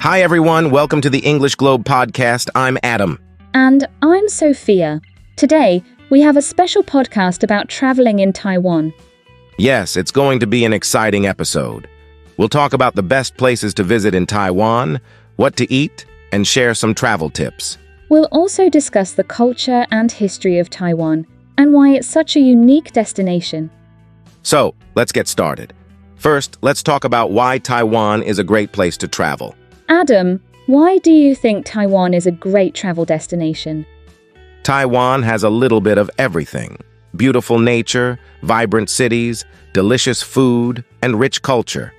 Hi everyone, welcome to the English Globe podcast. I'm Adam. And I'm Sophia. Today, we have a special podcast about traveling in Taiwan. Yes, it's going to be an exciting episode. We'll talk about the best places to visit in Taiwan, what to eat, and share some travel tips. We'll also discuss the culture and history of Taiwan and why it's such a unique destination. So, let's get started. First, let's talk about why Taiwan is a great place to travel. Adam, why do you think Taiwan is a great travel destination? Taiwan has a little bit of everything. Beautiful nature, vibrant cities, delicious food, and rich culture.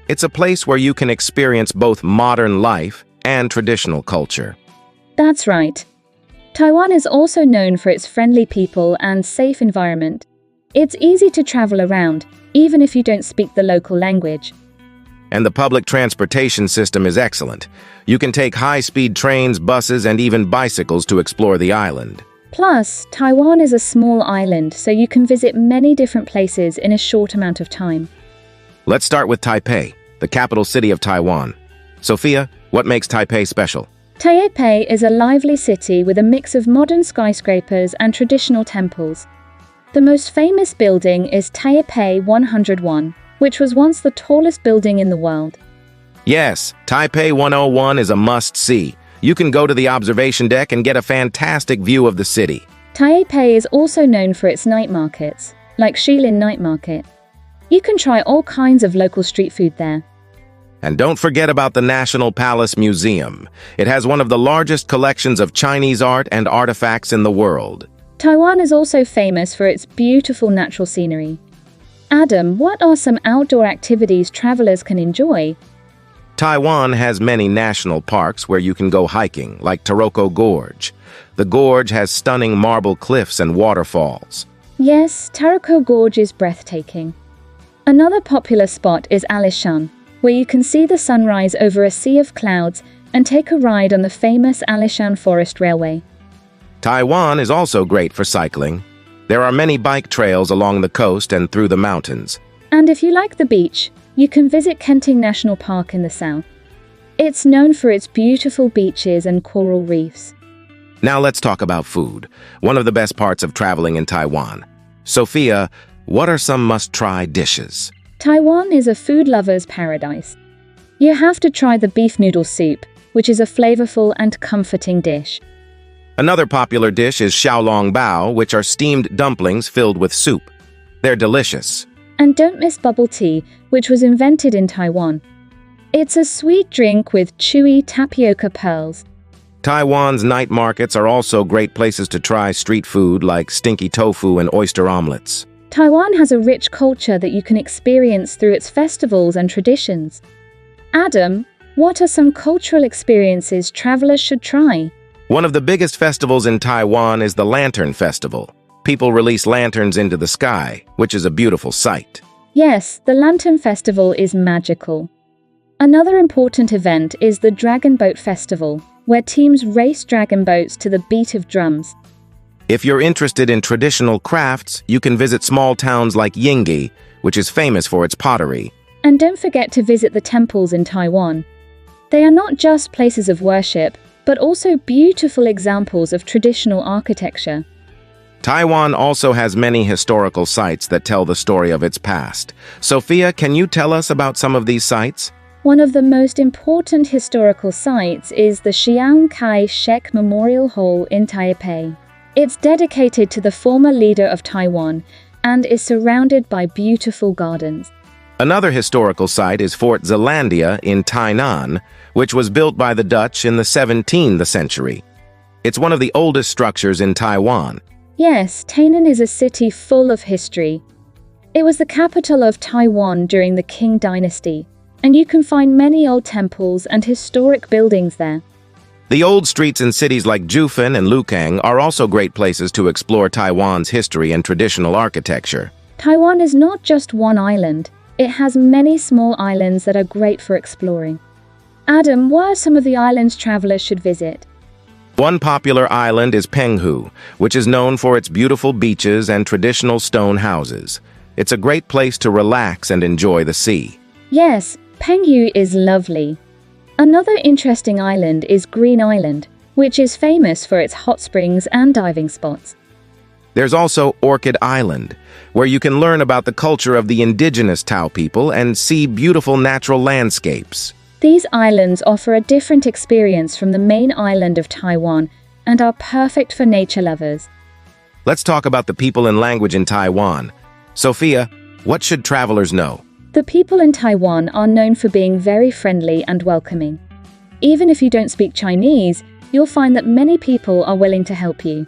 It's a place where you can experience both modern life and traditional culture. That's right. Taiwan is also known for its friendly people and safe environment. It's easy to travel around, even if you don't speak the local language. And the public transportation system is excellent. You can take high-speed trains, buses, and even bicycles to explore the island. Plus, Taiwan is a small island, so you can visit many different places in a short amount of time. Let's start with Taipei, the capital city of Taiwan. Sophia, what makes Taipei special? Taipei is a lively city with a mix of modern skyscrapers and traditional temples. The most famous building is Taipei 101, which was once the tallest building in the world. Yes, Taipei 101 is a must-see. You can go to the observation deck and get a fantastic view of the city. Taipei is also known for its night markets, like Shilin Night Market. You can try all kinds of local street food there. And don't forget about the National Palace Museum. It has one of the largest collections of Chinese art and artifacts in the world. Taiwan is also famous for its beautiful natural scenery. Adam, what are some outdoor activities travelers can enjoy? Taiwan has many national parks where you can go hiking, like Taroko Gorge. The gorge has stunning marble cliffs and waterfalls. Yes, Taroko Gorge is breathtaking. Another popular spot is Alishan, where you can see the sunrise over a sea of clouds and take a ride on the famous Alishan Forest Railway. Taiwan is also great for cycling. There are many bike trails along the coast and through the mountains. And if you like the beach, you can visit Kenting National Park in the south. It's known for its beautiful beaches and coral reefs. Now let's talk about food, one of the best parts of traveling in Taiwan. Sophia, what are some must-try dishes? Taiwan is a food lover's paradise. You have to try the beef noodle soup, which is a flavorful and comforting dish. Another popular dish is xiaolong bao, which are steamed dumplings filled with soup. They're delicious. And don't miss bubble tea, which was invented in Taiwan. It's a sweet drink with chewy tapioca pearls. Taiwan's night markets are also great places to try street food like stinky tofu and oyster omelets. Taiwan has a rich culture that you can experience through its festivals and traditions. Adam, what are some cultural experiences travelers should try? One of the biggest festivals in Taiwan is the Lantern Festival. People release lanterns into the sky, which is a beautiful sight. Yes, the Lantern Festival is magical. Another important event is the Dragon Boat Festival, where teams race dragon boats to the beat of drums. If you're interested in traditional crafts, you can visit small towns like Yinggi, which is famous for its pottery. And don't forget to visit the temples in Taiwan. They are not just places of worship, but also beautiful examples of traditional architecture. Taiwan also has many historical sites that tell the story of its past. Sophia, can you tell us about some of these sites? One of the most important historical sites is the Chiang Kai-shek Memorial Hall in Taipei. It's dedicated to the former leader of Taiwan and is surrounded by beautiful gardens. Another historical site is Fort Zeelandia in Tainan, which was built by the Dutch in the 17th century. It's one of the oldest structures in Taiwan. Yes, Tainan is a city full of history. It was the capital of Taiwan during the Qing dynasty, and you can find many old temples and historic buildings there. The old streets in cities like Jiufen and Lukang are also great places to explore Taiwan's history and traditional architecture. Taiwan is not just one island. It has many small islands that are great for exploring. Adam, what are some of the islands travelers should visit? One popular island is Penghu, which is known for its beautiful beaches and traditional stone houses. It's a great place to relax and enjoy the sea. Yes, Penghu is lovely. Another interesting island is Green Island, which is famous for its hot springs and diving spots. There's also Orchid Island, where you can learn about the culture of the indigenous Tao people and see beautiful natural landscapes. These islands offer a different experience from the main island of Taiwan and are perfect for nature lovers. Let's talk about the people and language in Taiwan. Sophia, what should travelers know? The people in Taiwan are known for being very friendly and welcoming. Even if you don't speak Chinese, you'll find that many people are willing to help you.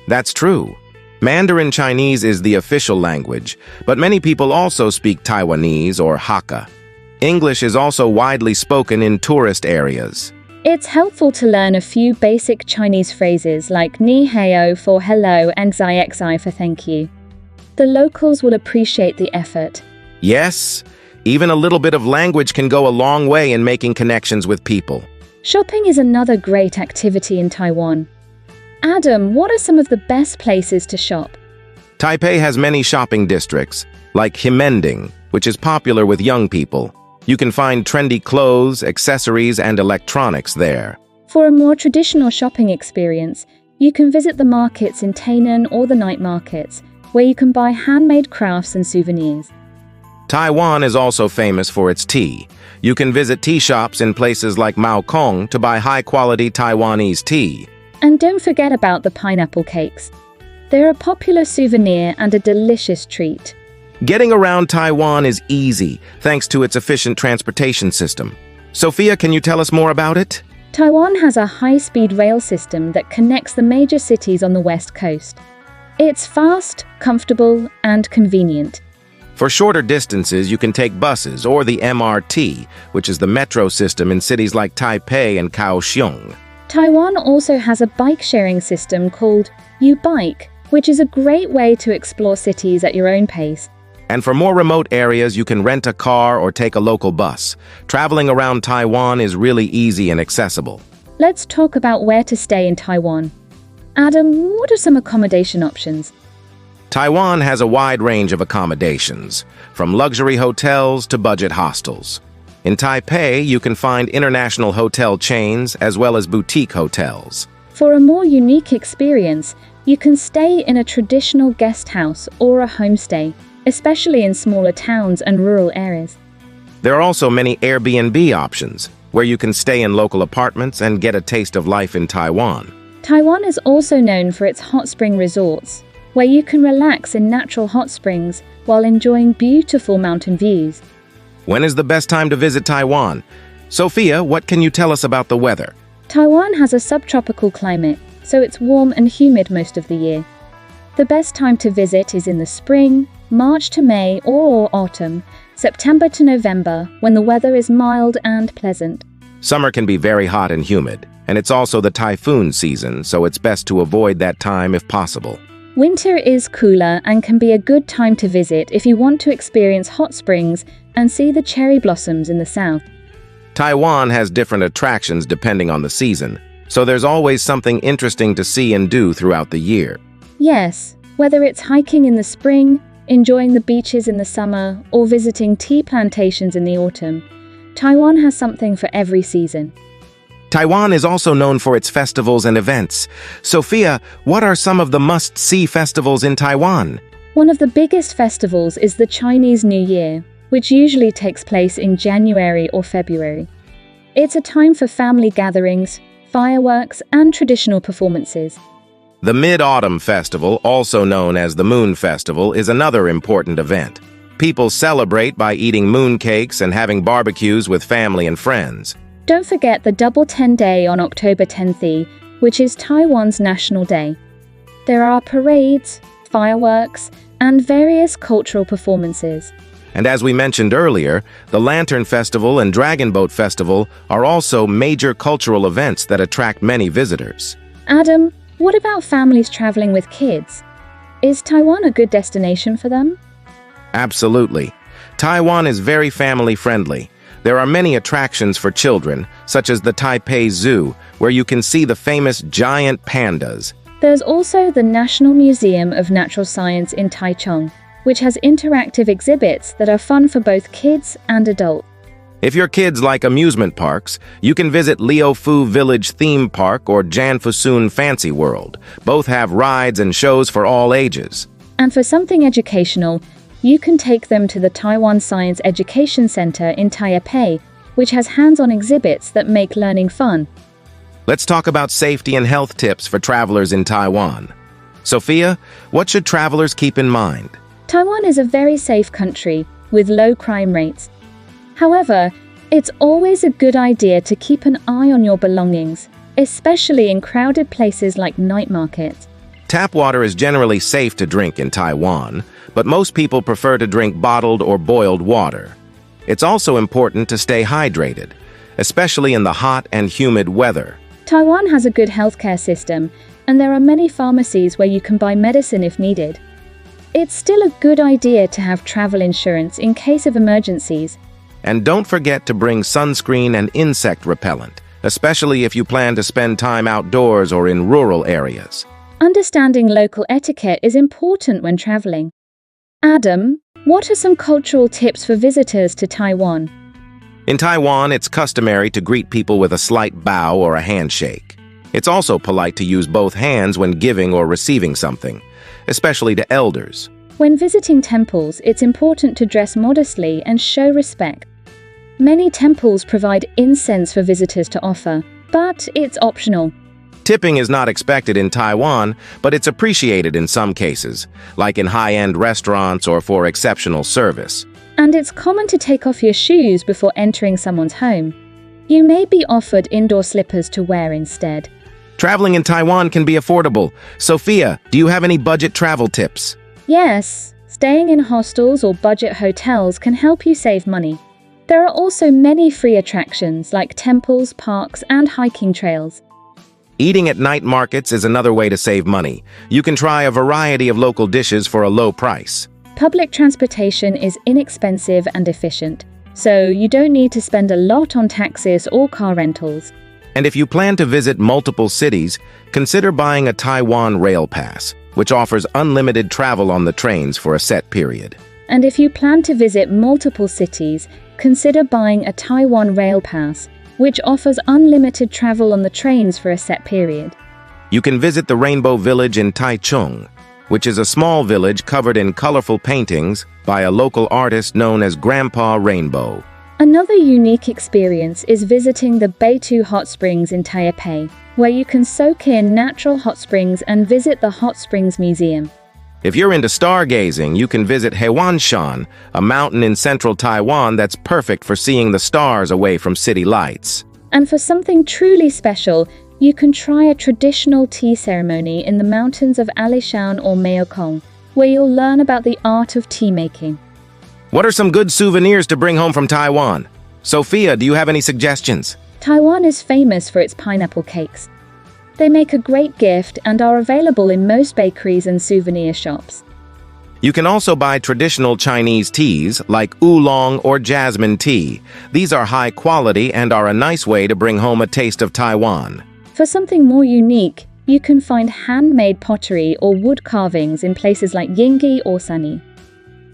That's true. Mandarin Chinese is the official language, but many people also speak Taiwanese or Hakka. English is also widely spoken in tourist areas. It's helpful to learn a few basic Chinese phrases like ni hao for hello and xi for thank you. The locals will appreciate the effort. Yes, even a little bit of language can go a long way in making connections with people. Shopping is another great activity in Taiwan. Adam, what are some of the best places to shop? Taipei has many shopping districts, like Himending, which is popular with young people. You can find trendy clothes, accessories, and electronics there. For a more traditional shopping experience, you can visit the markets in Tainan or the night markets, where you can buy handmade crafts and souvenirs. Taiwan is also famous for its tea. You can visit tea shops in places like Mao Kong to buy high-quality Taiwanese tea. And don't forget about the pineapple cakes. They're a popular souvenir and a delicious treat. Getting around Taiwan is easy, thanks to its efficient transportation system. Sophia, can you tell us more about it? Taiwan has a high-speed rail system that connects the major cities on the west coast. It's fast, comfortable, and convenient. For shorter distances, you can take buses or the MRT, which is the metro system in cities like Taipei and Kaohsiung. Taiwan also has a bike-sharing system called U-Bike, which is a great way to explore cities at your own pace. And for more remote areas, you can rent a car or take a local bus. Traveling around Taiwan is really easy and accessible. Let's talk about where to stay in Taiwan. Adam, what are some accommodation options? Taiwan has a wide range of accommodations, from luxury hotels to budget hostels. In Taipei, you can find international hotel chains as well as boutique hotels. For a more unique experience, you can stay in a traditional guest house or a homestay, especially in smaller towns and rural areas. There are also many Airbnb options, where you can stay in local apartments and get a taste of life in Taiwan. Taiwan is also known for its hot spring resorts, where you can relax in natural hot springs while enjoying beautiful mountain views. When is the best time to visit Taiwan? Sophia, what can you tell us about the weather? Taiwan has a subtropical climate, so it's warm and humid most of the year. The best time to visit is in the spring, March to May or autumn, September to November, when the weather is mild and pleasant. Summer can be very hot and humid, and it's also the typhoon season, so it's best to avoid that time if possible. Winter is cooler and can be a good time to visit if you want to experience hot springs and see the cherry blossoms in the south. Taiwan has different attractions depending on the season, so there's always something interesting to see and do throughout the year. Yes, whether it's hiking in the spring, enjoying the beaches in the summer, or visiting tea plantations in the autumn, Taiwan has something for every season. Taiwan is also known for its festivals and events. Sophia, what are some of the must-see festivals in Taiwan? One of the biggest festivals is the Chinese New Year, which usually takes place in January or February. It's a time for family gatherings, fireworks, and traditional performances. The Mid-Autumn Festival, also known as the Moon Festival, is another important event. People celebrate by eating moon cakes and having barbecues with family and friends. Don't forget the Double 10 Day on October 10th, which is Taiwan's National Day. There are parades, fireworks, and various cultural performances. And as we mentioned earlier, the Lantern Festival and Dragon Boat Festival are also major cultural events that attract many visitors. Adam, what about families traveling with kids? Is Taiwan a good destination for them? Absolutely. Taiwan is very family-friendly. There are many attractions for children, such as the Taipei Zoo, where you can see the famous giant pandas. There's also the National Museum of Natural Science in Taichung, which has interactive exhibits that are fun for both kids and adults. If your kids like amusement parks, you can visit Liufu Village Theme Park or Janfusun Fancy World. Both have rides and shows for all ages. And for something educational, you can take them to the Taiwan Science Education Center in Taipei, which has hands-on exhibits that make learning fun. Let's talk about safety and health tips for travelers in Taiwan. Sophia, what should travelers keep in mind? Taiwan is a very safe country with low crime rates. However, it's always a good idea to keep an eye on your belongings, especially in crowded places like night markets. Tap water is generally safe to drink in Taiwan, but most people prefer to drink bottled or boiled water. It's also important to stay hydrated, especially in the hot and humid weather. Taiwan has a good healthcare system, and there are many pharmacies where you can buy medicine if needed. It's still a good idea to have travel insurance in case of emergencies. And don't forget to bring sunscreen and insect repellent, especially if you plan to spend time outdoors or in rural areas. Understanding local etiquette is important when traveling. Adam, what are some cultural tips for visitors to Taiwan? In Taiwan, it's customary to greet people with a slight bow or a handshake. It's also polite to use both hands when giving or receiving something, especially to elders. When visiting temples, it's important to dress modestly and show respect. Many temples provide incense for visitors to offer, but it's optional. Tipping is not expected in Taiwan, but it's appreciated in some cases, like in high-end restaurants or for exceptional service. And it's common to take off your shoes before entering someone's home. You may be offered indoor slippers to wear instead. Traveling in Taiwan can be affordable. Sophia, do you have any budget travel tips? Yes, staying in hostels or budget hotels can help you save money. There are also many free attractions like temples, parks, and hiking trails. Eating at night markets is another way to save money. You can try a variety of local dishes for a low price. Public transportation is inexpensive and efficient, so you don't need to spend a lot on taxis or car rentals. And if you plan to visit multiple cities, consider buying a Taiwan Rail Pass, which offers unlimited travel on the trains for a set period. And if you plan to visit multiple cities, consider buying a Taiwan Rail Pass, which offers unlimited travel on the trains for a set period. You can visit the Rainbow Village in Taichung, which is a small village covered in colorful paintings by a local artist known as Grandpa Rainbow. Another unique experience is visiting the Beitu Hot Springs in Taipei, where you can soak in natural hot springs and visit the Hot Springs Museum. If you're into stargazing, you can visit Hewanshan, a mountain in central Taiwan that's perfect for seeing the stars away from city lights. And for something truly special, you can try a traditional tea ceremony in the mountains of Alishan or Maokong, where you'll learn about the art of tea making. What are some good souvenirs to bring home from Taiwan? Sophia, do you have any suggestions? Taiwan is famous for its pineapple cakes. They make a great gift and are available in most bakeries and souvenir shops. You can also buy traditional Chinese teas like oolong or jasmine tea. These are high quality and are a nice way to bring home a taste of Taiwan. For something more unique, you can find handmade pottery or wood carvings in places like Yinggi or Sani.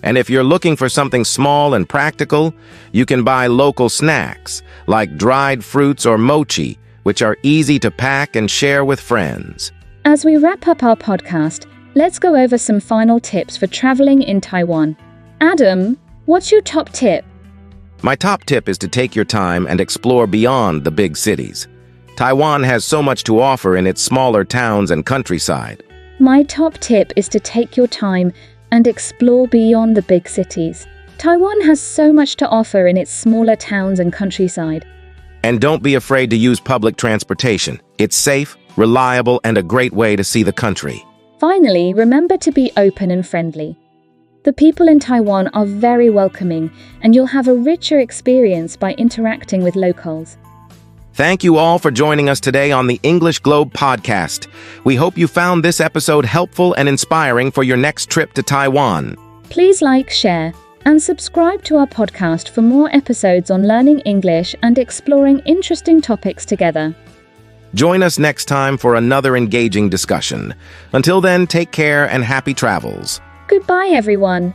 And if you're looking for something small and practical, you can buy local snacks like dried fruits or mochi, which are easy to pack and share with friends. As we wrap up our podcast, let's go over some final tips for traveling in Taiwan. Adam, what's your top tip? My top tip is to take your time and explore beyond the big cities. Taiwan has so much to offer in its smaller towns and countryside. My top tip is to take your time and explore beyond the big cities. Taiwan has so much to offer in its smaller towns and countryside. And don't be afraid to use public transportation. It's safe, reliable, and a great way to see the country. Finally, remember to be open and friendly. The people in Taiwan are very welcoming, and you'll have a richer experience by interacting with locals. Thank you all for joining us today on the English Globe podcast. We hope you found this episode helpful and inspiring for your next trip to Taiwan. Please like, share, and subscribe to our podcast for more episodes on learning English and exploring interesting topics together. Join us next time for another engaging discussion. Until then, take care and happy travels. Goodbye, everyone.